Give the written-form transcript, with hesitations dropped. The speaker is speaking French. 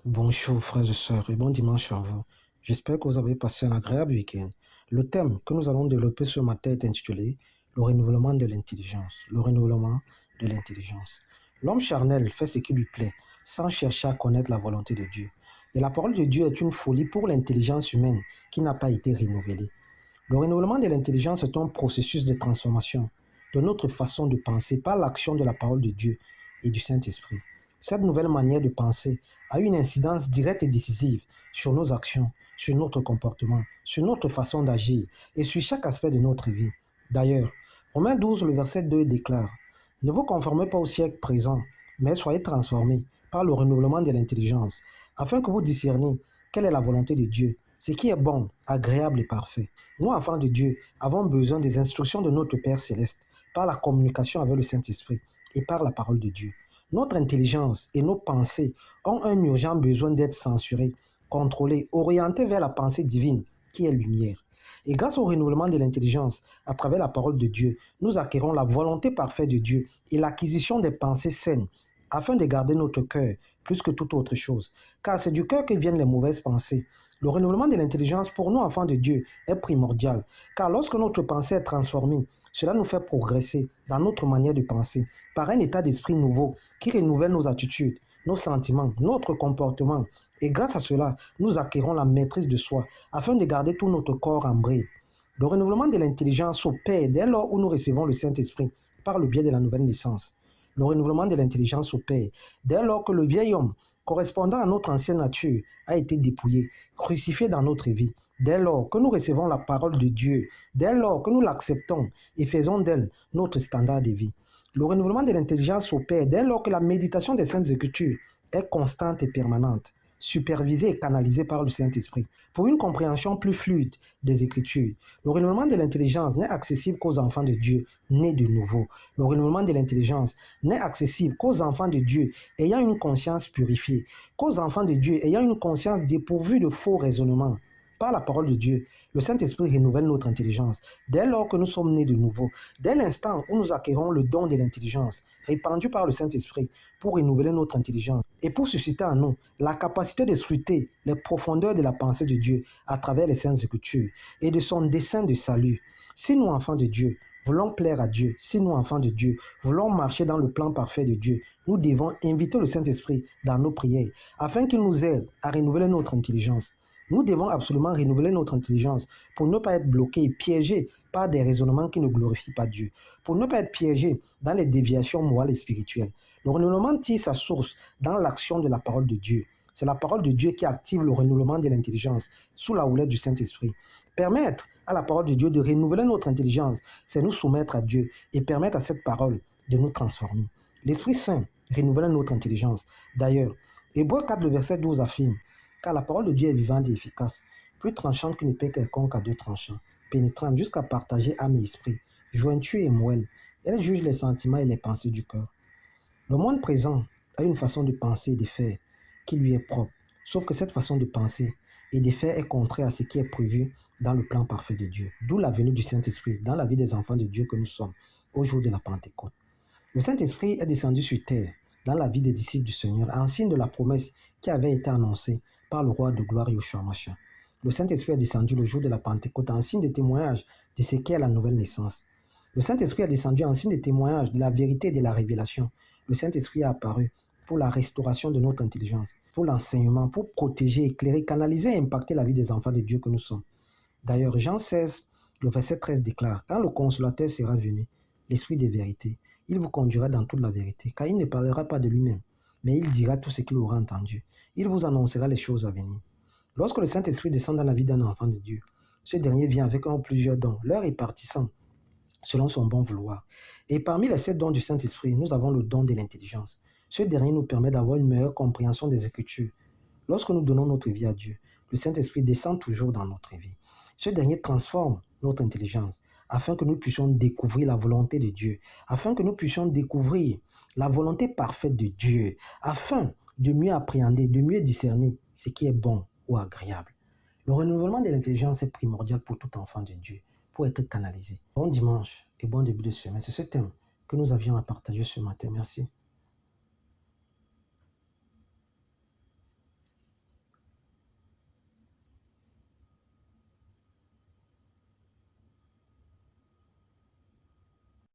Bonjour frères et sœurs et bon dimanche à vous. J'espère que vous avez passé un agréable week-end. Le thème que nous allons développer ce matin est intitulé le renouvellement de l'intelligence. Le renouvellement de l'intelligence. L'homme charnel fait ce qui lui plaît sans chercher à connaître la volonté de Dieu. Et la parole de Dieu est une folie pour l'intelligence humaine qui n'a pas été renouvelée. Le renouvellement de l'intelligence est un processus de transformation de notre façon de penser par l'action de la parole de Dieu et du Saint-Esprit. Cette nouvelle manière de penser a une incidence directe et décisive sur nos actions, sur notre comportement, sur notre façon d'agir et sur chaque aspect de notre vie. D'ailleurs, Romains 12, le verset 2 déclare: « Ne vous conformez pas au siècle présent, mais soyez transformés par le renouvellement de l'intelligence, afin que vous discerniez quelle est la volonté de Dieu, ce qui est bon, agréable et parfait. » Nous, enfants de Dieu, avons besoin des instructions de notre Père céleste par la communication avec le Saint-Esprit et par la parole de Dieu. Notre intelligence et nos pensées ont un urgent besoin d'être censurées, contrôlées, orientées vers la pensée divine qui est lumière. Et grâce au renouvellement de l'intelligence, à travers la parole de Dieu, nous acquérons la volonté parfaite de Dieu et l'acquisition des pensées saines, afin de garder notre cœur plus que toute autre chose. Car c'est du cœur que viennent les mauvaises pensées. Le renouvellement de l'intelligence pour nous, enfants de Dieu, est primordial. Car lorsque notre pensée est transformée, cela nous fait progresser dans notre manière de penser, par un état d'esprit nouveau qui renouvelle nos attitudes, nos sentiments, notre comportement. Et grâce à cela, nous acquérons la maîtrise de soi, afin de garder tout notre corps en bride. Le renouvellement de l'intelligence opère dès lors où nous recevons le Saint-Esprit par le biais de la nouvelle naissance. Le renouvellement de l'intelligence opère dès lors que le vieil homme, correspondant à notre ancienne nature, a été dépouillé, crucifié dans notre vie. Dès lors que nous recevons la parole de Dieu, dès lors que nous l'acceptons et faisons d'elle notre standard de vie. Le renouvellement de l'intelligence opère dès lors que la méditation des Saintes Écritures est constante et permanente, supervisée et canalisée par le Saint-Esprit, pour une compréhension plus fluide des Écritures. Le renouvellement de l'intelligence n'est accessible qu'aux enfants de Dieu nés de nouveau. Le renouvellement de l'intelligence n'est accessible qu'aux enfants de Dieu ayant une conscience purifiée, qu'aux enfants de Dieu ayant une conscience dépourvue de faux raisonnements. Par la parole de Dieu, le Saint-Esprit renouvelle notre intelligence. Dès lors que nous sommes nés de nouveau, dès l'instant où nous acquérons le don de l'intelligence, répandu par le Saint-Esprit, pour renouveler notre intelligence et pour susciter en nous la capacité de scruter les profondeurs de la pensée de Dieu à travers les Saintes Écritures et de son dessein de salut. Si nous, enfants de Dieu, voulons plaire à Dieu, si nous, enfants de Dieu, voulons marcher dans le plan parfait de Dieu, nous devons inviter le Saint-Esprit dans nos prières afin qu'il nous aide à renouveler notre intelligence. Nous devons absolument renouveler notre intelligence pour ne pas être bloqués et piégés par des raisonnements qui ne glorifient pas Dieu, pour ne pas être piégés dans les déviations morales et spirituelles. Le renouvellement tire sa source dans l'action de la parole de Dieu. C'est la parole de Dieu qui active le renouvellement de l'intelligence sous la houlette du Saint-Esprit. Permettre à la parole de Dieu de renouveler notre intelligence, c'est nous soumettre à Dieu et permettre à cette parole de nous transformer. L'Esprit Saint renouvelle notre intelligence. D'ailleurs, Hébreux 4, le verset 12 affirme: car la parole de Dieu est vivante et efficace, plus tranchante qu'une épée quelconque à deux tranchants, pénétrante jusqu'à partager âme et esprit, jointure et moelle. Elle juge les sentiments et les pensées du cœur. Le monde présent a une façon de penser et de faire qui lui est propre, sauf que cette façon de penser et de faire est contraire à ce qui est prévu dans le plan parfait de Dieu, d'où la venue du Saint-Esprit dans la vie des enfants de Dieu que nous sommes au jour de la Pentecôte. Le Saint-Esprit est descendu sur terre dans la vie des disciples du Seigneur en signe de la promesse qui avait été annoncée par le roi de gloire Yeshua Mashiach. Le Saint-Esprit est descendu le jour de la Pentecôte en signe de témoignage de ce qu'est la nouvelle naissance. Le Saint-Esprit est descendu en signe de témoignage de la vérité et de la révélation. Le Saint-Esprit est apparu pour la restauration de notre intelligence, pour l'enseignement, pour protéger, éclairer, canaliser et impacter la vie des enfants de Dieu que nous sommes. D'ailleurs, Jean 16, le verset 13 déclare: quand le consolateur sera venu, l'Esprit de vérité, il vous conduira dans toute la vérité, car il ne parlera pas de lui-même, mais il dira tout ce qu'il aura entendu. Il vous annoncera les choses à venir. Lorsque le Saint-Esprit descend dans la vie d'un enfant de Dieu, ce dernier vient avec un ou plusieurs dons, leur répartissant selon son bon vouloir. Et parmi les 7 dons du Saint-Esprit, nous avons le don de l'intelligence. Ce dernier nous permet d'avoir une meilleure compréhension des Écritures. Lorsque nous donnons notre vie à Dieu, le Saint-Esprit descend toujours dans notre vie. Ce dernier transforme notre intelligence afin que nous puissions découvrir la volonté de Dieu, afin que nous puissions découvrir la volonté parfaite de Dieu, afin de mieux appréhender, de mieux discerner ce qui est bon ou agréable. Le renouvellement de l'intelligence est primordial pour tout enfant de Dieu, pour être canalisé. Bon dimanche et bon début de semaine. C'est ce thème que nous avions à partager ce matin. Merci.